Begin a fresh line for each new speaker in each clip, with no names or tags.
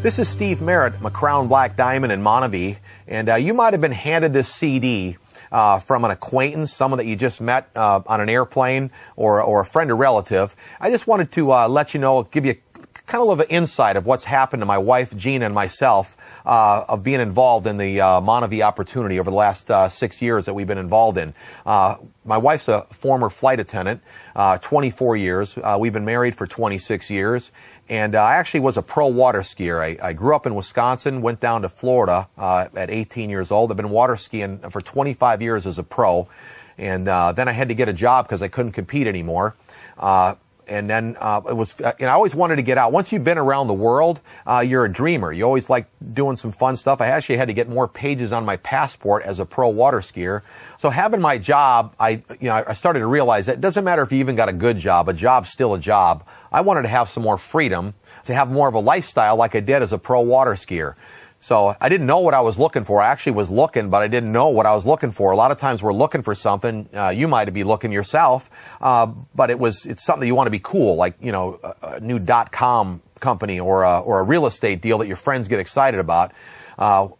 This is Steve Merritt, I'm a Crown Black Diamond in MonaVie, and you might have been handed this CD from an acquaintance, someone that you just met on an airplane, or a friend or relative. I just wanted to let you know, give you kind of a little insight of what's happened to my wife, Gina, and myself of being involved in the MonaVie opportunity over the last 6 years that we've been involved in. My wife's a former flight attendant, 24 years. We've been married for 26 years. And I actually was a pro water skier. I grew up in Wisconsin, went down to Florida at 18 years old. I've been water skiing for 25 years as a pro. And then I had to get a job because I couldn't compete anymore. And then it was, I always wanted to get out. Once you've been around the world, you're a dreamer. You always like doing some fun stuff. I actually had to get more pages on my passport as a pro water skier. So having my job, I started to realize that it doesn't matter if you even got a good job. A job's still a job. I wanted to have some more freedom, to have more of a lifestyle like I did as a pro water skier. So I didn't know what I was looking for. I actually was looking, but I didn't know what I was looking for. A lot of times we're looking for something. You might be looking yourself, but it's something that you want to be cool, like, a new .com company or a real estate deal that your friends get excited about.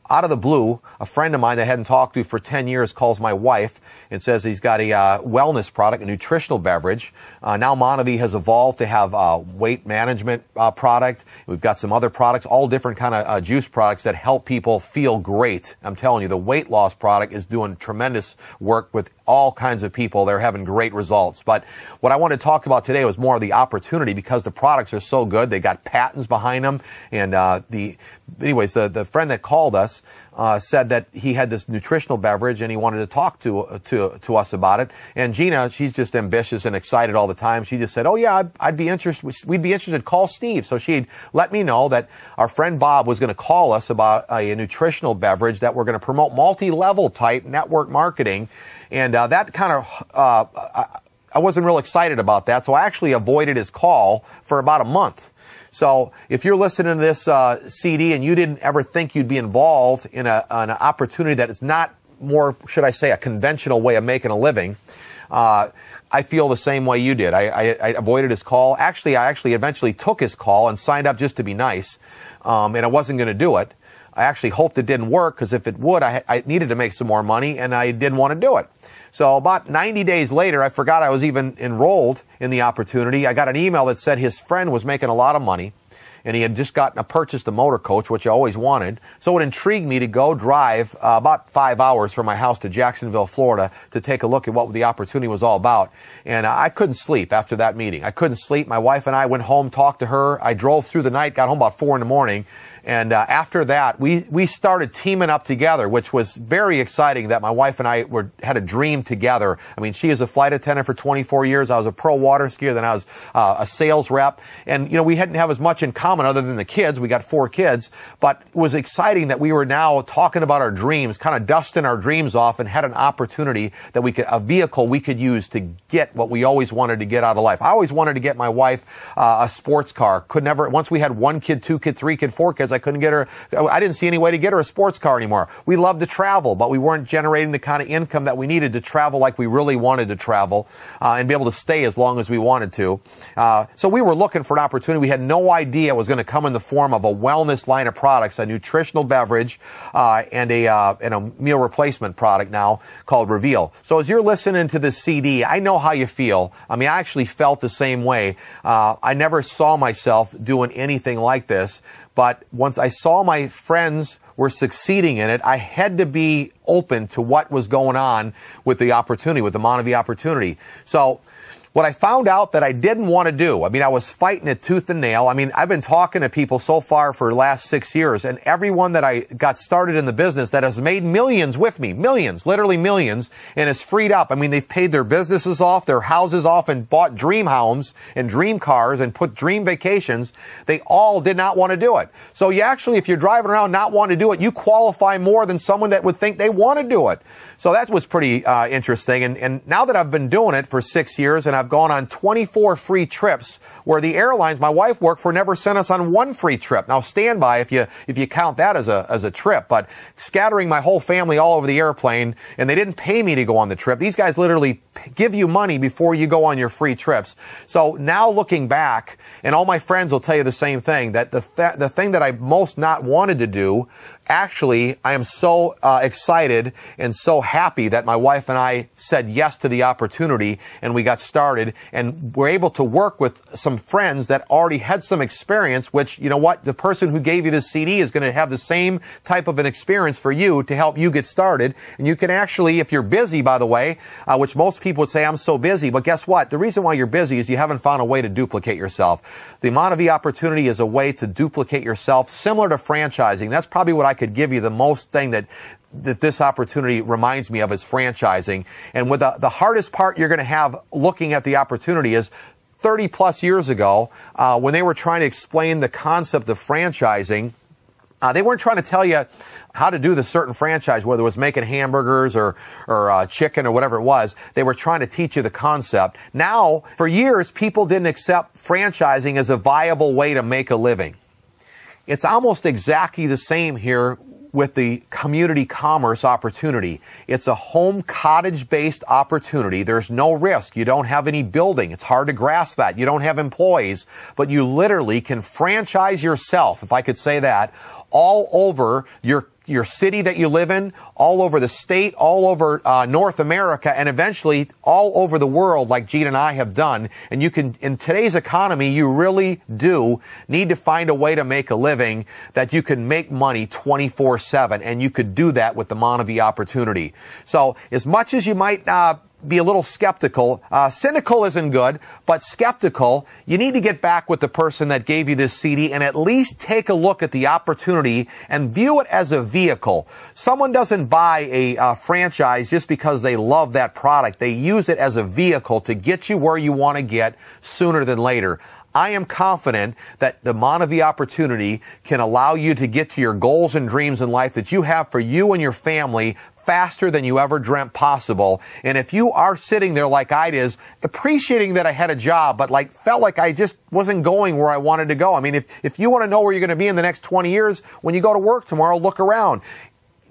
Out of the blue, a friend of mine that I hadn't talked to for 10 years calls my wife and says he's got a wellness product, a nutritional beverage. Now MonaVie has evolved to have a weight management product. We've got some other products, all different kind of juice products that help people feel great. I'm telling you, the weight loss product is doing tremendous work with all kinds of people. They're having great results. But what I wanted to talk about today was more of the opportunity, because the products are so good. They got patents behind them. And anyways, the friend that called us said that he had this nutritional beverage and he wanted to talk to us about it. And Gina, she's just ambitious and excited all the time. She just said, "Oh yeah, I'd be interested. We'd be interested. Call Steve." So she'd let me know that our friend Bob was going to call us about a nutritional beverage that we're going to promote, multi-level type network marketing. And that kind of, I wasn't real excited about that. So I actually avoided his call for about a month. So if you're listening to this CD and you didn't ever think you'd be involved in an opportunity that is not more, should I say, a conventional way of making a living, I feel the same way you did. I avoided his call. Actually, I eventually took his call and signed up just to be nice, and I wasn't going to do it. I actually hoped it didn't work, because if it would, I needed to make some more money, and I didn't want to do it. So about 90 days later, I forgot I was even enrolled in the opportunity. I got an email that said his friend was making a lot of money, and he had just purchased a motor coach, which I always wanted. So it intrigued me to go drive about 5 hours from my house to Jacksonville, Florida, to take a look at what the opportunity was all about. And I couldn't sleep after that meeting. I couldn't sleep. My wife and I went home, talked to her. I drove through the night, got home about 4 in the morning. And after that, we started teaming up together, which was very exciting, that my wife and I had a dream together. I mean, she is a flight attendant for 24 years. I was a pro water skier. Then I was a sales rep. And, we hadn't have as much in common other than the kids. We got 4 kids. But it was exciting that we were now talking about our dreams, kind of dusting our dreams off, and had an opportunity that a vehicle we could use to get what we always wanted to get out of life. I always wanted to get my wife a sports car. Once we had 1 kid, 2 kid, 3 kid, 4 kids, I couldn't get her. I didn't see any way to get her a sports car anymore. We loved to travel, but we weren't generating the kind of income that we needed to travel like we really wanted to travel, and be able to stay as long as we wanted to. So we were looking for an opportunity. We had no idea it was going to come in the form of a wellness line of products, a nutritional beverage, and a meal replacement product now called Reveal. So as you're listening to this CD, I know how you feel. I mean, I actually felt the same way. I never saw myself doing anything like this. But once I saw my friends were succeeding in it, I had to be open to what was going on with the opportunity, with the MonaVie opportunity. So what I found out that I didn't want to do, I mean, I was fighting it tooth and nail. I mean, I've been talking to people so far for the last 6 years, and everyone that I got started in the business that has made millions with me, millions, literally millions, and is freed up. I mean, they've paid their businesses off, their houses off, and bought dream homes and dream cars and put dream vacations. They all did not want to do it. So you actually, if you're driving around not wanting to do it, you qualify more than someone that would think they want to do it. So that was pretty interesting. And now that I've been doing it for 6 years, and I've gone on 24 free trips, where the airlines my wife worked for never sent us on 1 free trip. Now standby if you count that as a trip, but scattering my whole family all over the airplane, and they didn't pay me to go on the trip. These guys literally give you money before you go on your free trips. So now looking back, and all my friends will tell you the same thing, that the thing that I most not wanted to do, actually, I am so excited and so happy that my wife and I said yes to the opportunity and we got started and we're able to work with some friends that already had some experience, which, you know what, the person who gave you this CD is going to have the same type of an experience for you to help you get started. And you can actually, if you're busy, by the way, which most people would say, I'm so busy, but guess what? The reason why you're busy is you haven't found a way to duplicate yourself. The MonaVie opportunity is a way to duplicate yourself, similar to franchising. That's probably what I could give you the most thing that this opportunity reminds me of is franchising. And with the hardest part you're going to have looking at the opportunity is 30 plus years ago, when they were trying to explain the concept of franchising, they weren't trying to tell you how to do the certain franchise, whether it was making hamburgers or chicken or whatever it was. They were trying to teach you the concept. Now, for years, people didn't accept franchising as a viable way to make a living. It's almost exactly the same here with the community commerce opportunity. It's a home cottage-based opportunity. There's no risk. You don't have any building. It's hard to grasp that. You don't have employees, but you literally can franchise yourself, if I could say that, all over your city that you live in, all over the state, all over North America, and eventually all over the world like Gina and I have done. And you can, in today's economy, you really do need to find a way to make a living that you can make money 24/7. And you could do that with the MonaVie opportunity. So as much as you might be a little skeptical. Cynical isn't good, but skeptical, you need to get back with the person that gave you this CD and at least take a look at the opportunity and view it as a vehicle. Someone doesn't buy a franchise just because they love that product. They use it as a vehicle to get you where you want to get sooner than later. I am confident that the MonaVie opportunity can allow you to get to your goals and dreams in life that you have for you and your family faster than you ever dreamt possible. And if you are sitting there like I is, appreciating that I had a job, but felt like I just wasn't going where I wanted to go. I mean, if you want to know where you're going to be in the next 20 years, when you go to work tomorrow, look around.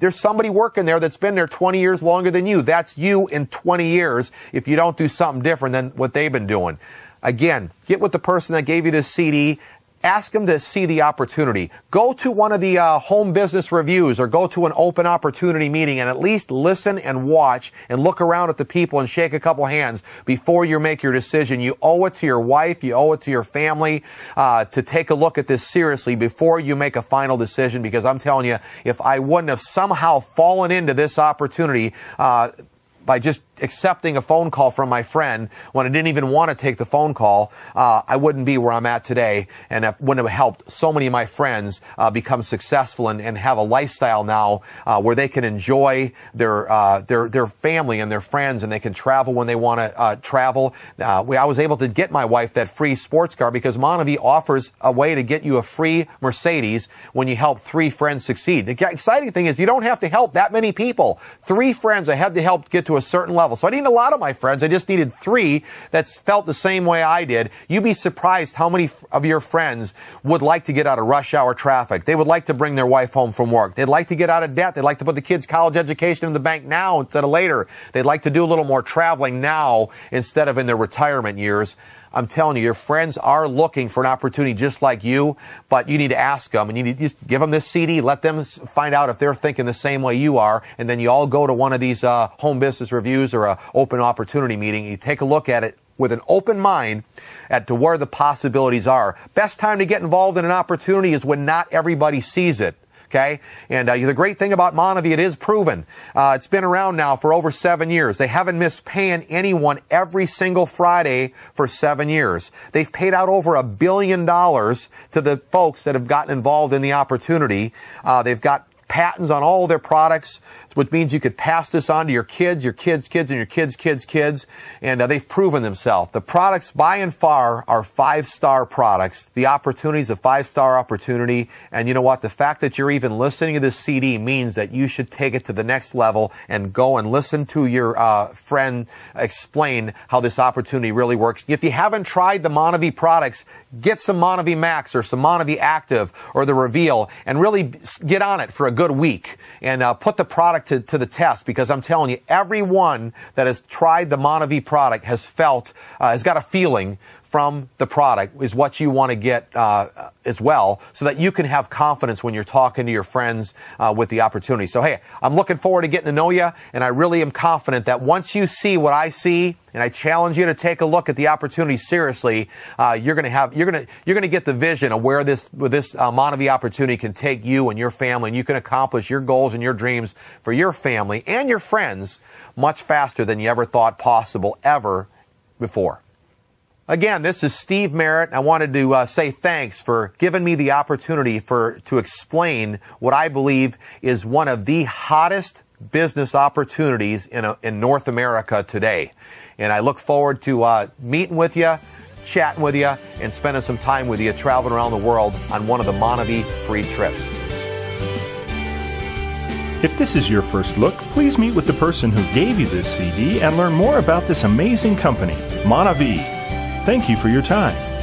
There's somebody working there that's been there 20 years longer than you. That's you in 20 years if you don't do something different than what they've been doing. Again, get with the person that gave you this CD. Ask them to see the opportunity. Go to one of the home business reviews or go to an open opportunity meeting and at least listen and watch and look around at the people and shake a couple hands before you make your decision. You owe it to your wife, you owe it to your family to take a look at this seriously before you make a final decision, because I'm telling you, if I wouldn't have somehow fallen into this opportunity by just accepting a phone call from my friend when I didn't even want to take the phone call, I wouldn't be where I'm at today, and it wouldn't have helped so many of my friends become successful and have a lifestyle now where they can enjoy their family and their friends, and they can travel when they want to travel. I was able to get my wife that free sports car because MonaVie offers a way to get you a free Mercedes when you help 3 friends succeed. The exciting thing is you don't have to help that many people. 3 friends I had to help get to a certain level. So I didn't need a lot of my friends. I just needed 3 that felt the same way I did. You'd be surprised how many of your friends would like to get out of rush hour traffic. They would like to bring their wife home from work. They'd like to get out of debt. They'd like to put the kids' college education in the bank now instead of later. They'd like to do a little more traveling now instead of in their retirement years. I'm telling you, your friends are looking for an opportunity just like you, but you need to ask them, and you need to just give them this CD, let them find out if they're thinking the same way you are, and then you all go to one of these home business reviews or an open opportunity meeting. You take a look at it with an open mind as to where the possibilities are. Best time to get involved in an opportunity is when not everybody sees it. Okay? And the great thing about MonaVie, it is proven. It's been around now for over 7 years. They haven't missed paying anyone every single Friday for 7 years. They've paid out over $1 billion to the folks that have gotten involved in the opportunity. They've got patents on all their products, which means you could pass this on to your kids' kids, and your kids' kids, and they've proven themselves. The products, by and far, are 5-star products. The opportunity is a 5-star opportunity, and you know what? The fact that you're even listening to this CD means that you should take it to the next level and go and listen to your friend explain how this opportunity really works. If you haven't tried the MonaVie products, get some MonaVie Max or some MonaVie Active or the Reveal and really get on it for a good week and put the product to the test, because I'm telling you, everyone that has tried the MonaVie product has got a feeling from the product is what you want to get as well, so that you can have confidence when you're talking to your friends with the opportunity. So, hey, I'm looking forward to getting to know you, and I really am confident that once you see what I see, and I challenge you to take a look at the opportunity seriously, you're going to get the vision of where this MonaVie opportunity can take you and your family, and you can accomplish your goals and your dreams for your family and your friends much faster than you ever thought possible ever before. Again, this is Steve Merritt. I wanted to say thanks for giving me the opportunity to explain what I believe is one of the hottest business opportunities in North America today. And I look forward to meeting with you, chatting with you, and spending some time with you traveling around the world on one of the MonaVie free trips.
If this is your first look, please meet with the person who gave you this CD and learn more about this amazing company, MonaVie. Thank you for your time.